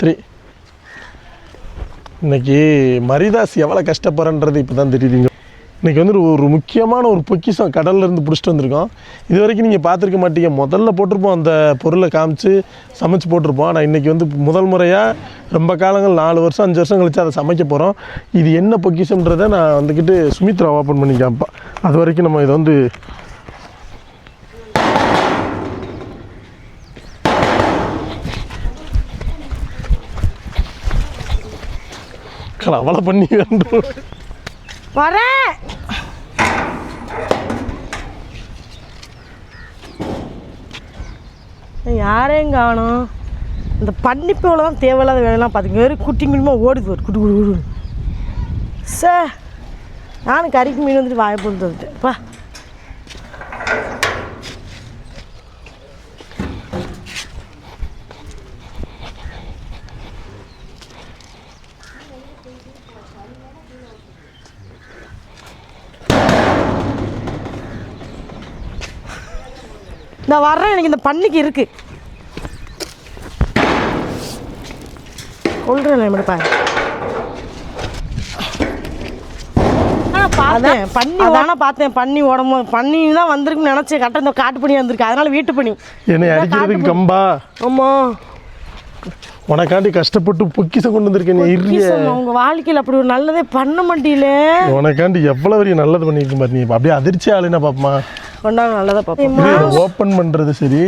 3. இன்றைக்கி மரிதாஸ் எவ்வளோ கஷ்டப்படுறன்றது இப்போ தான் தெரியுதுங்க. இன்றைக்கி வந்து ஒரு முக்கியமான ஒரு பொக்கிஷம் கடல்லேருந்து பிடிச்சிட்டு வந்திருக்கோம். இது வரைக்கும் நீங்கள் பார்த்துருக்க மாட்டீங்க. முதல்ல போட்டிருப்போம், அந்த பொருளை காமிச்சு சமைச்சு போட்டிருப்போம். ஆனால் இன்றைக்கி வந்து முதல் முறையாக ரொம்ப காலங்கள் 4 வருஷம் 5 வருஷம் கழிச்சு அதை சமைக்க போகிறோம். இது என்ன பொக்கிஷம்ன்றதை நான் வந்துக்கிட்டு சுமித்ரா ஓப்பன் பண்ணி காமிப்பேன். அது வரைக்கும் நம்ம இதை வந்து அவளை பண்ணி வேண்டும் வரேன். யாரையும் காணும். இந்த பன்னிப்போல தான் தேவையில்லாத வேலையெல்லாம் பார்த்துக்க. வெறும் குட்டி குட்டிமாக ஓடுது ஒரு குட்டி குடி குடு. சார் நானும் கறிக்கு மீன் வந்துட்டு வாயை போட்டு வந்துட்டேன்ப்பா. நான் வர்றேன். எனக்கு இந்த பண்ணிக்கு இருக்கு கொள்றேன் மட்டும் பார்த்தேன். பண்ணி தானே பார்த்தேன். பண்ணி உடம்பு பண்ணி தான் வந்திருக்குன்னு நினச்சேன். கரெக்டாக இந்த காட்டு பண்ணி வந்திருக்கு. அதனால வீட்டு பண்ணி என்னை அடிக்கிறதுக்கு கம்பா. ஆமாம், உனக்காண்டி கஷ்டப்பட்டு பொக்கிஷம் கொண்டு வந்திருக்கேன். உங்க வாழ்க்கையில் அப்படி ஒரு நல்லதே பண்ண மாட்டீல. உனக்காண்டி எவ்வளோ வரையும் நல்லது பண்ணியிருக்க மாதிரி. நீ அப்படியே அதிர்ச்சி ஆளுனா பாப்பமா கொண்டாங்க. நல்லதா பார்ப்போம். ஓப்பன் பண்ணுறது சரி,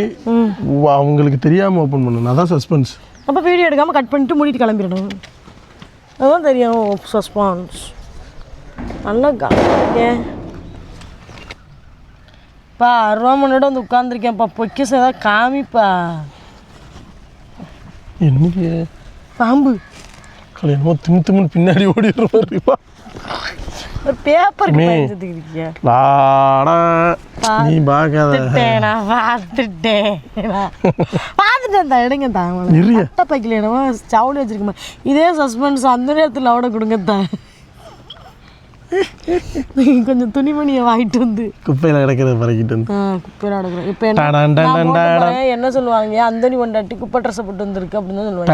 அவங்களுக்கு தெரியாமல் ஓப்பன் பண்ணணும். அதான் சஸ்பென்ஸ். அப்போ வீடியோ எடுக்காமல் கட் பண்ணிட்டு மூடிட்டு கிளம்பிடணும். அதுதான் தெரியும் சஸ்பான்ஸ். நல்லா கவனிக்கேன். பா ரோமனோட வந்து உட்காந்துருக்கேன்ப்பா. பொக்கிஷம் ஏதாவது காமிப்பா. என்னைக்கு பாம்பு கல்யாணமோ திமுன்னு பின்னாடி ஓடிடுற மாதிரிப்பா. ஒரு பேப்பர் நீ பார்க்காத. நான் பார்த்துட்டேன் தான். எடுங்க தான். அட்டை பைக்கில் என்னமோ சவுளி வச்சிருக்கேன். இதே சஸ்பென்ஸ் அந்த நேரத்தில் அவட கொடுங்க தான். கொஞ்சம் துணிமணியை வாங்கிட்டு வந்து குப்பையில் கிடக்கிறது பறக்கிட்டு வந்து குப்பையில் கிடக்குறேன். இப்போ என்ன சொல்லுவாங்க, அந்தனி கொண்டாட்டி குப்பை ட்ரெஸ்ஸை போட்டு வந்துருக்கு அப்படின்னு தான் சொல்லுவாங்க.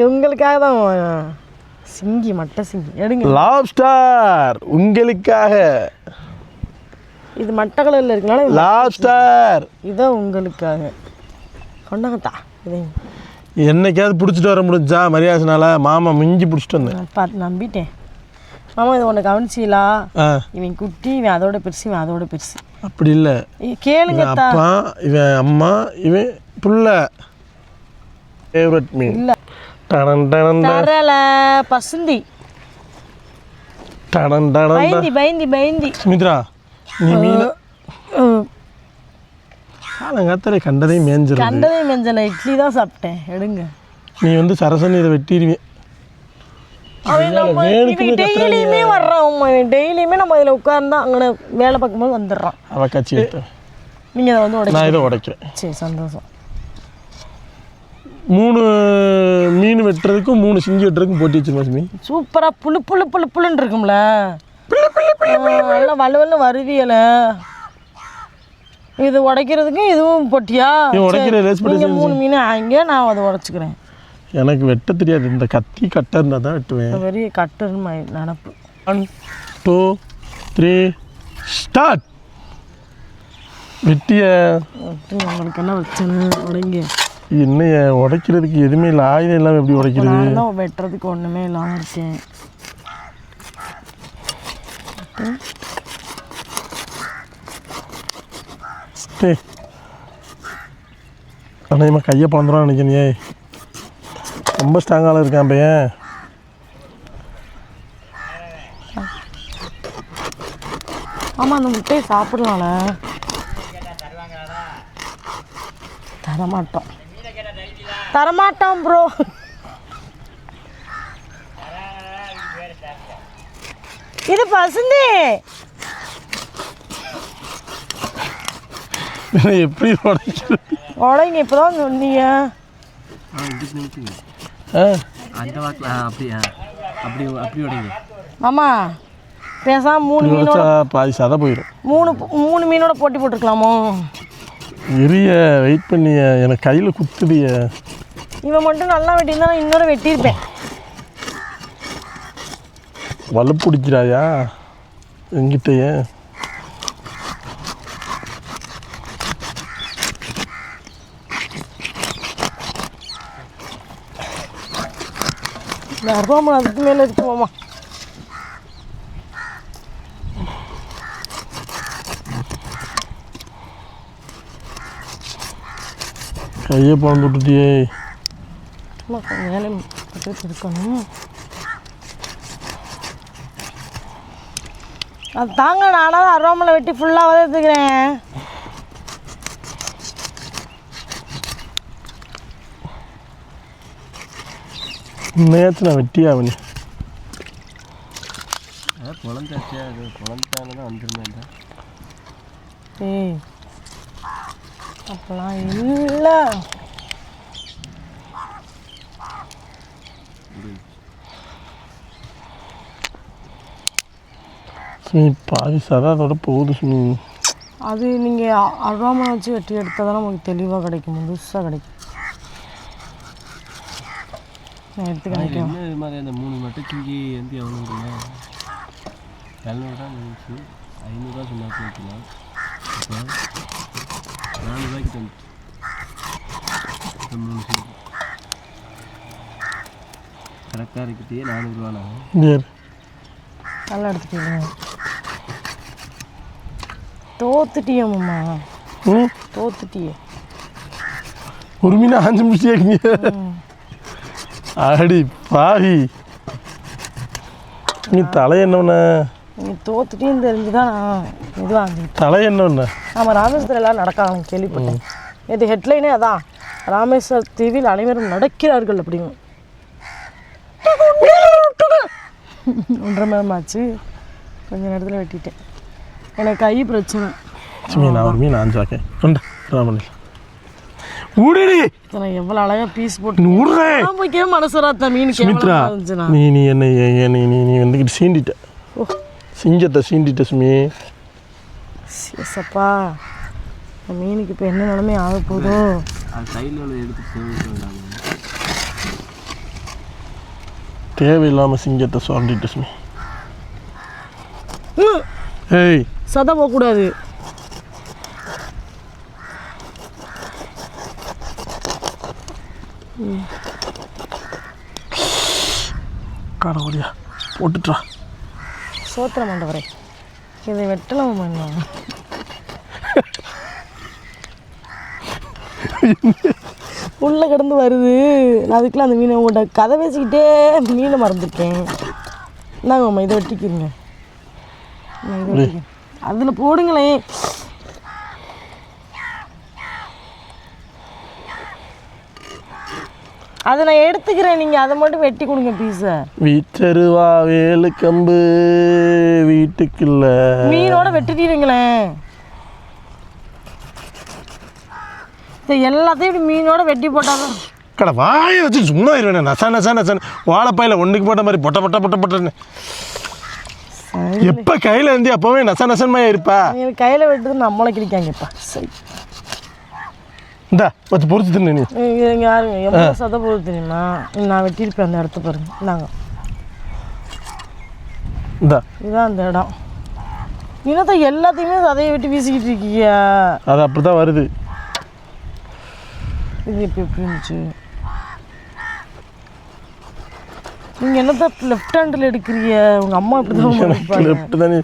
உங்களுக்காக தான் சிங்கி மட்டை சிங்கி எடுங்க. லாப்ஸ்டர் உங்களுக்காக. இது மட்டை கலரில் இருக்கனால லாப்ஸ்டர். இதான் உங்களுக்காக. கொண்டாங்கத்தா. இதை என்னைக்காவது பிடிச்சிட்டு வர முடிஞ்சா மரியாதைனால மாமா மிஞ்சி பிடிச்சிட்டு வந்தேன். பார்த்து நம்பிட்டேன். மாமா இது ஒன்று கவனிச்சிங்களா? இவன் குட்டி, இவன் அதோட பெருசு, இவன் அதோட பெருசு. அப்படி இல்லை, கேளுங்க. அப்பா இவன் அம்மா இவன் புள்ள. ஃபேவரட் மீன் இல்லை தரல பசுந்தி. பயந்தி பயந்தி பயந்தி. சுமித்ரா நீ மீன் காலங்காத்தரை கண்டதையும் மேஞ்சிடும். கண்டதையும் மேஞ்சல இட்லி தான் சாப்பிட்டேன். எடுங்க. நீ வந்து சரசன் இதை வெட்டிடுவேன். டெய்லியுமே வர்றான். டெய்லியுமே நம்ம இதில் உட்கார்ந்தா அங்கே வேலை பார்க்கும்போது வந்துடுறான். அவ கட்சி எடுத்து நீங்கள் அதை வந்து நான் இதை உடைக்கிறேன். சரி சந்தோஷம். 3 மீன் வெட்டுறதுக்கும் 3 சிங்கி வெட்டுறதுக்கும் போட்டி வச்சிருக்கோம். சூப்பராக புழு புழு புழு புழுன்னு இருக்கும்ல. நல்லா வலுவல்னு வருவியல. இது உடைக்கிறதுக்கும் இதுவும் போட்டியா? நீங்கள் 3 மீன் ஆங்க, நான் அதை உடைச்சிக்கிறேன். எனக்கு வெட்ட தெரியாது. இந்த கத்தி கட்டை இருந்தால் தான் வெட்டுவேன். பெரிய கட்டுன்னு நினப்பு. 1 2 3 ஸ்டார்ட். வெட்டிய உங்களுக்கு என்ன வச்சேன்னு உடைங்க. என்ன உடைக்கிறதுக்கு எதுவுமே இல்லை. ஆயுதம் இல்லாமல் எப்படி உடைக்கிறது? நான் வெட்டுறதுக்கு ஒன்றுமே இல்லாமல் இருக்கேன். அண்ணா கையை பழந்துடும் நினைக்கிறீங்க. ரொம்ப ஸ்ட்ராங்காக இருக்கான் பையன். ஆமாம், அந்த முட்டையை சாப்பிடலாம்ல. தரமாட்டோம் தரமாட்டோம் ப்ரோ. இது பசுந்தி. எப்படி உடைங்க? இப்போதான் சொன்னீங்க. அந்த வாக்கில் அப்படியா அப்படி அப்படி உடைங்க. மாமா பேசாம 3 மீனோட பாதி சதை போயிடும். 3 மீனோட போட்டி போட்டுருக்கலாமோ? எரிய வெயிட் பண்ணி எனக்கு கையில் குத்துதிய. இவன் மட்டும் நல்லா வெட்டியிருந்தா நான் இன்னொரு வெட்டியிருப்பேன். வலுப்பு பிடிக்கிறாயா எங்கிட்டயே? அருவாமனை அதுக்கு மேலே இருக்குமாம்மா. கையை பிறந்து விட்டுட்டியே. மேலே இருக்கணும். அது தாங்க நானாவது அருவாமனை வெட்டி ஃபுல்லாக வதத்துக்கிறேன். நேற்று நான் வெட்டியா அவனி குழந்தாச்சே, அது குழந்தான தான் வந்துருந்தேன். ஏய் அப்பெல்லாம் இல்லை. சுமி பாதி சதா அதோட போகுது சுமி. அது நீங்கள் அருவாமனை வச்சு வெட்டி எடுத்தால் தான் நமக்கு தெளிவாக கிடைக்கும், முழுசாக கிடைக்கும். நான் எடுத்து கிடைக்கும். என்ன இது மாதிரி அந்த 3 மட்டும் கிங்கி வந்து எவ்வளோங்க? 700 இருந்துச்சு, 500 சொன்னாச்சு வைக்கலாம். இப்போ 4 ரூபாய்க்கு தந்துச்சு 3 சீட்டு. கரெக்டாக இருக்கிட்டே 400 ரூபாண்ணா. நல்லா எடுத்துக்கீங்க. தோத்துட்டியம்மா. தோத்துட்டியே. ஒரு மீன் 5 நிமிஷம். அடி பாவி, நீ தலை என்னொன்ன? நீ தோத்துட்டின்னு தெரிஞ்சுதான் இது வாங்கி. தலை என்னொன்ன? ஆமாம், ராமேஸ்வரம் எல்லாம் நடக்காங்க கேள்விப்பட்டேன். இது ஹெட்லைனே அதான், ராமேஸ்வர தீவில் அனைவரும் நடக்கிறார்கள் அப்படிங்க. 1.5 மணி நேரம் ஆச்சு, கொஞ்ச நேரத்தில் வெட்டிட்டேன். எனக்கு கை பிரச்சனை. நான் ஒரு மீன் 5 வாக்கேன் ராமணி ஊடுடி. நான் எவ்வளோ அழகாக பீஸ் போட்டு விடுறேன். போய்க்கே மனசுராத்த மீன் சுமித்ரா, நீ நீ என்னை நீ நீ வந்துக்கிட்டு சீண்டிட்ட. சிங்கத்தை சீண்டிட்ட சுமி. சப்பா, மீனுக்கு இப்போ என்ன நிலைமை ஆக போதோ? அது கையில் எடுத்து தேவையில்லாமல் சிங்கத்தை சுரண்டிட்ட சுமி. ஏய், சதை போகக்கூடாது. கடவுளியா போட்டுட்டா. சோத்திர மண்டவரே, இதை வெட்டலாம் பண்ணுவாங்க. உள்ளே கிடந்து வருது. நான் அதுக்குள்ள அந்த மீனை உங்கள்கிட்ட கதை பேசிக்கிட்டே மீனை மறந்துருக்கேன். இந்தாங்கம்மா, இதை வெட்டிக்கிறீங்க. அதில் போடுங்களேன். அதை நான் எடுத்துக்கிறேன், நீங்கள் அதை மட்டும் வெட்டி கொடுங்க பீஸை. வீச்சருவா வேலு கம்பு வீட்டுக்குள்ள மீனோட வெட்டிட்டீங்களேன். எல்லாத்தையும் இப்படி மீனோட வெட்டி போட்டாதான் கடை வாயை வச்சு சும்மா இருவேன். நசா நசா நசான்னு வாழைப்பாயில் ஒன்றுக்கு போட்ட மாதிரி பொட்ட பொட்ட பொட்ட பொட்டன்னு எப்போ கையில் இருந்து அப்போவே நச நசன்மையாக இருப்பா. எனக்கு கையில் வெட்டுறது நம்மளை கிடைக்காங்கப்பா. சரி, இந்தா வச்சு பொறிச்சு தின்னு. நீ இங்கே யாருங்க எவ்வளோ சதை போகுது தெரியுமா? நான் வெட்டியிருப்பேன் அந்த இடத்த பாருங்க. இந்தாங்க, இந்தா இதுதான் அந்த இடம். இன்னத்தை எல்லாத்தையுமே சதையை வெட்டி வீசிக்கிட்டு இருக்கீங்க. அது அப்படி தான் வருது. இது இப்போ எப்படி இருந்துச்சு? நீங்கள் என்னத்த லெஃப்ட் ஹேண்டில் எடுக்கிறீங்க? உங்கள் அம்மா இப்படி தான் லெஃப்ட் தானே.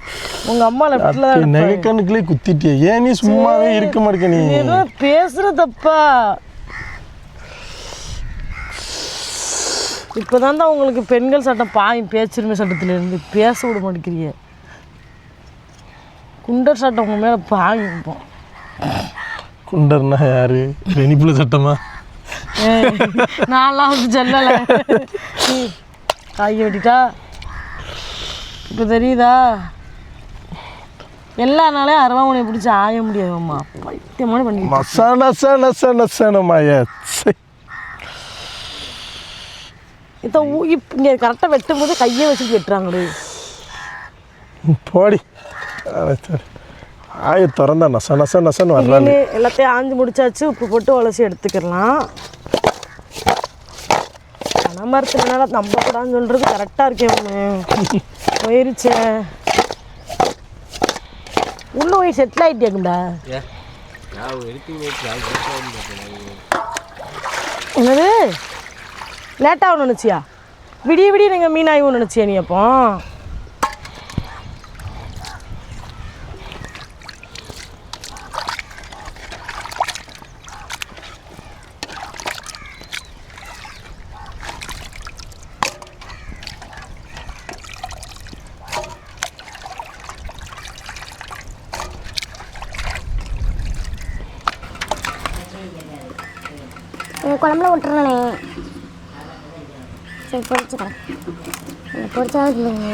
உங்கள் அம்மா லெஃப்டில் தான். நகைக்கண்ணுக்குள்ளே குத்திட்டியே. ஏன் நீ சும்மாவே இருக்க மாட்டேங்க? நீ ஏதோ பேசுகிற தப்பா? இப்போ தான் உங்களுக்கு பெண்கள் சட்டம் பாயும் பேச்சுரிமை சட்டத்திலேருந்து பேச விட மாட்டேங்கிறீங்க. குண்டர் சட்டம் உங்கள் மேலே பாயும். இப்போ குண்டர்னா யாரு? ரெனிப்புல சட்டமா? நான்லாம் வந்து சொல்லலை. காய் வெட்டிட்டா இப்போ தெரியுதா? எல்லா நாளையும் அருவாமனை பிடிச்சி ஆய முடியாதும்மா. பைத்தியமான பண்ணி மசாலா சன சன சனமாய. இப்போ இங்கே கரெக்டாக வெட்டும் போது கையை வச்சுட்டு வெட்டுறாங்களே. போடி ஆய திறந்தா நசன்னு வரலாம். எல்லாத்தையும் ஆஞ்சு முடிச்சாச்சு. உப்பு போட்டு உலசி எடுத்துக்கிடலாம். பனைமரத்துனால நம்பக்கூடாதுன்னு சொல்கிறது கரெக்டாக இருக்கே ஒன்று போயிருச்சே. உள்ள போய் செட்டில் ஆகிட்டேக்குண்டா. என்னது லேட்டாகும் நினச்சியா? விடிய நீங்கள் மீன் ஆகும் நினச்சியா நீ? அப்போ குழம்புல விட்டுறனே. சரி பொரிச்சுக்கிறேன். பொரிச்சாவது இல்லைங்க.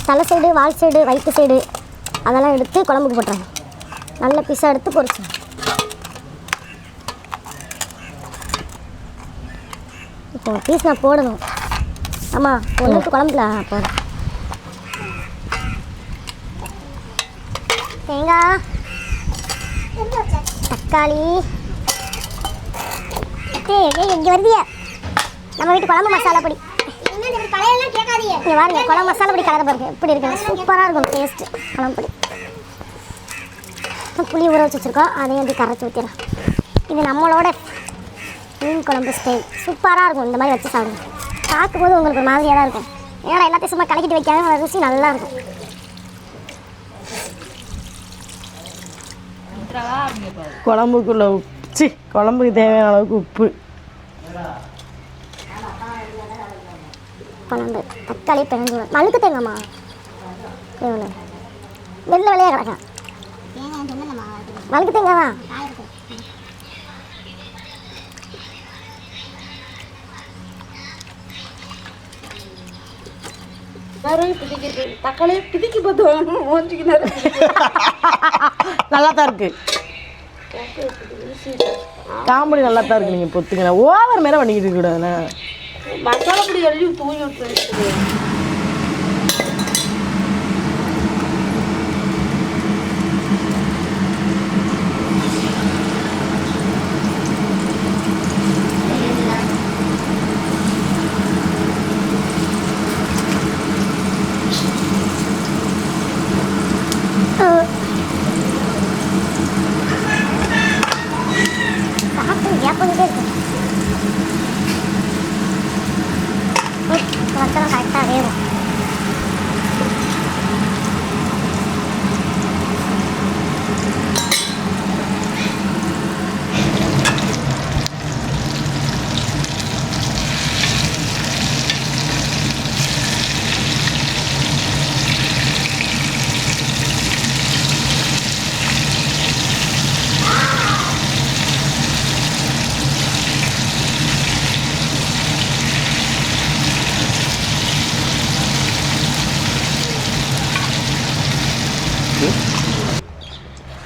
தலை சைடு, வால் சைடு, வயிற்று சைடு அதெல்லாம் எடுத்து குழம்புக்கு போட்டுறேன். நல்ல பீஸாக எடுத்து பொரிச்சேன். இப்போ பீஸ் நான் போடணும். ஆமாம், ஒன்றுக்கு குழம்புல போடுறேன். தேங்காய், தக்காளி. இங்கே வருதிய நம்ம வீட்டு குழம்பு மசாலா பொடி. இங்கே பாருங்க, குழம்பு மசாலா பொடி கலர் பாருங்க எப்படி இருக்குங்க. சூப்பராக இருக்கும் டேஸ்ட்டு. குழம்பு பொடி புளி ஊற வச்சு வச்சுருக்கோம். அதையும் வந்து கரைச்சி ஊற்றிடலாம். இது நம்மளோட மீன் குழம்பு ஸ்டைல். சூப்பராக இருக்கும். இந்த மாதிரி வச்சு சாப்பிடுங்க. பார்க்கும்போது உங்களுக்கு ஒரு மாதிரியாக தான் இருக்கும். ஏன்னா எல்லாத்தையும் சும்மா கலக்கிட்டு வைக்காம ருசி நல்லாயிருக்கும். குழம்புக்குள்ள உப்பு, குழம்புக்கு தேவையான அளவுக்கு உப்பு. குழம்பு தக்காளி பிணைஞ்சு மழுக்கு தேங்காய்மா எவ்வளோ வெளில வெளியே கிடக்கும். மழுக்கு தேங்காய் தான். தக்காளியை பிதிக்கி பார்த்தோம். நல்லா தான் இருக்கு. காமெடி நல்லா தான் இருக்கு. நீங்கள் பொத்துங்க ஓவர் மேலே பண்ணிக்கிட்டு இருக்கக்கூடாதுண்ணே. மசாலா பொடி எழுதி தூங்கி விட்டு கரெக்டாக வேணும்.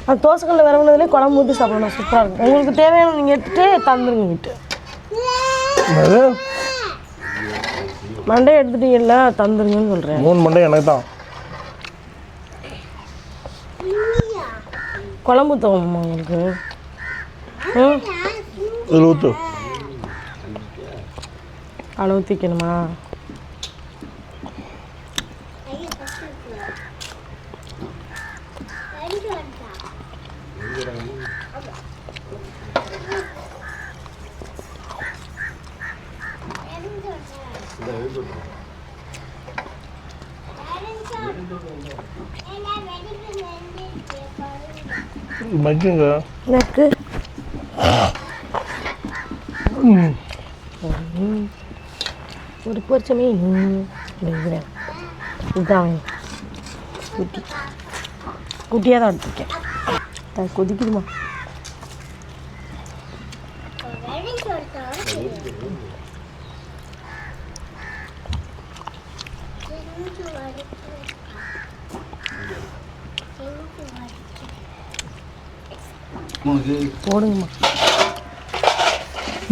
அந்த தோசைக்கல்ல விரவுனதுலேயே குழம்பு ஊற்றி சாப்பிடணும். சூப்பராக இருக்கும். உங்களுக்கு தேவையான நீங்கள் எடுத்துகிட்டு தந்துருங்க வீட்டு. மண்டை எடுத்துட்டீங்கல்ல, தந்துருங்கன்னு சொல்கிறேன். 3 மண்டை எனக்கு தான். குழம்பு தோணுமா உங்களுக்கு? இதில் ஊற்று. அளவு ஊற்றிக்கணுமா? மக்குங்க எனக்கு ஒரு பொரிச்ச மீன் இதுதான் குட்டி குட்டியாக தான் எடுத்துருக்கேன். கொதிக்குதுமா? உனக்கு போடுங்கம்மா.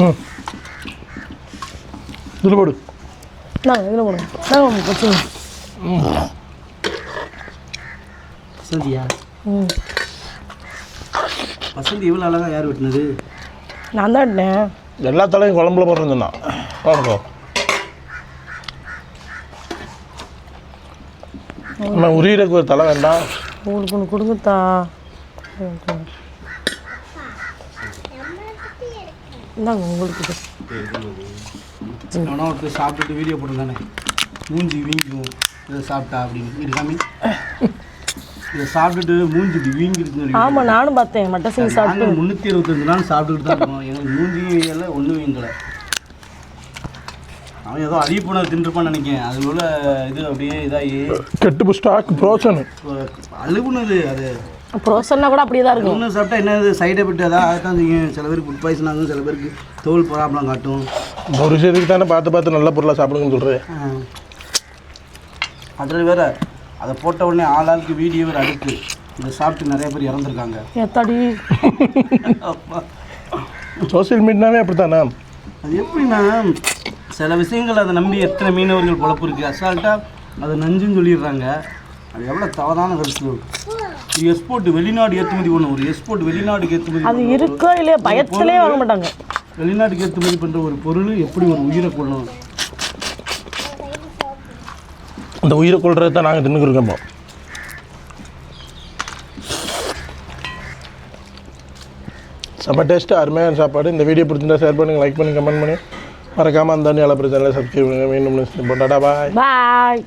ம் இதில் போடு. நாங்கள் இதில் போடுங்க. நாங்கள் வச்சுங்க. வசந்தியா? ம் வசந்தி இவ்வளோ அழகாக யார் வெட்டினது? நான் தான் எடுத்தேன். எல்லா தலையும் குழம்புல போடுறதுண்ணா பாருங்க. நம்ம உரியருக்கு ஒரு தலை வேண்டாம். உங்களுக்கு ஒன்று கொடுங்கத்தா. இந்தாங்க உங்களுக்கு இது. எவனோ ஒருத்தர் சாப்பிட்டுட்டு வீடியோ போட்டிருந்தானே, மூஞ்சி வீங்கும் இதை சாப்பிட்டா அப்படின்னு இருக்காமி. இதை சாப்பிட்டுட்டு மூஞ்சி வீங்கிருக்கு. ஆமாம் நானும் பார்த்தேன். மட்டன் சீனி சாப்பிட்டு 365 நாள் சாப்பிட்டுக்கிட்டு தான் இருக்கோம். எங்களுக்கு மூஞ்சியும் எல்லாம் ஒன்றும் வீங்கலை. அவன் ஏதோ அழிப்புணர் தின்றுப்பான்னு நினைக்கிறேன். அது போல் இது அப்படியே இதாகி கெட்டு ஸ்டாக் ப்ரோசனு அழுகுனது. அது ப்ரோசன்னா கூட அப்படியே தான் இருக்கும். ஒன்று சாப்பிட்டா என்ன சைட் எஃபெக்ட் ஏதாவது அதுதான் செய்யும். சில பேருக்கு ஃபுட் பாய்சன் ஆகும், சில பேருக்கு தோல் ப்ராப்ளம் காட்டும். ஒரு விஷயத்துக்கு தானே பார்த்து நல்ல பொருளாக சாப்பிடுங்கன்னு சொல்கிறேன். அதில் வேறு அதை போட்ட உடனே ஆளாளுக்கு வீடியோ வேறு அடுத்து இதை சாப்பிட்டு நிறைய பேர் இறந்துருக்காங்க. எத்தாடி சோசியல் மீடியாவே அப்படித்தானே. அது எப்படின்னா சில விஷயங்கள் அதை நம்பி எத்தனை மீனவர்கள் பொழப்பு இருக்குது. அசால்ட்டாக அதை நஞ்சுன்னு சொல்லிடுறாங்க. அது எவ்வளோ தவறான கருத்து. எக்ஸ்போர்ட் வெளிநாடு ஏற்றுமதி பண்ணும். ஒரு எக்ஸ்போர்ட் வெளிநாட்டுக்கு ஏற்றுமதி அது இருக்கோ இல்லையா பயத்திலே வாங்க மாட்டாங்க. வெளிநாட்டுக்கு ஏற்றுமதி பண்ணுற ஒரு பொருள் எப்படி ஒரு உயிரை கொள்ளணும்? அந்த உயிரை கொள்றதை தான் நாங்கள் தின்னுக்குறோம். செம்ம டேஸ்ட்டு, அருமையான சாப்பாடு. இந்த வீடியோ பிடிச்சிருந்தா ஷேர் பண்ணுங்கள், லைக் பண்ணுங்கள், கமெண்ட் பண்ணி மறக்காமல் அந்த நல்ல பிரச்சனை சப்ஸ்கிரைப் பண்ணுங்கள். மீண்டும் பாய். பாய்.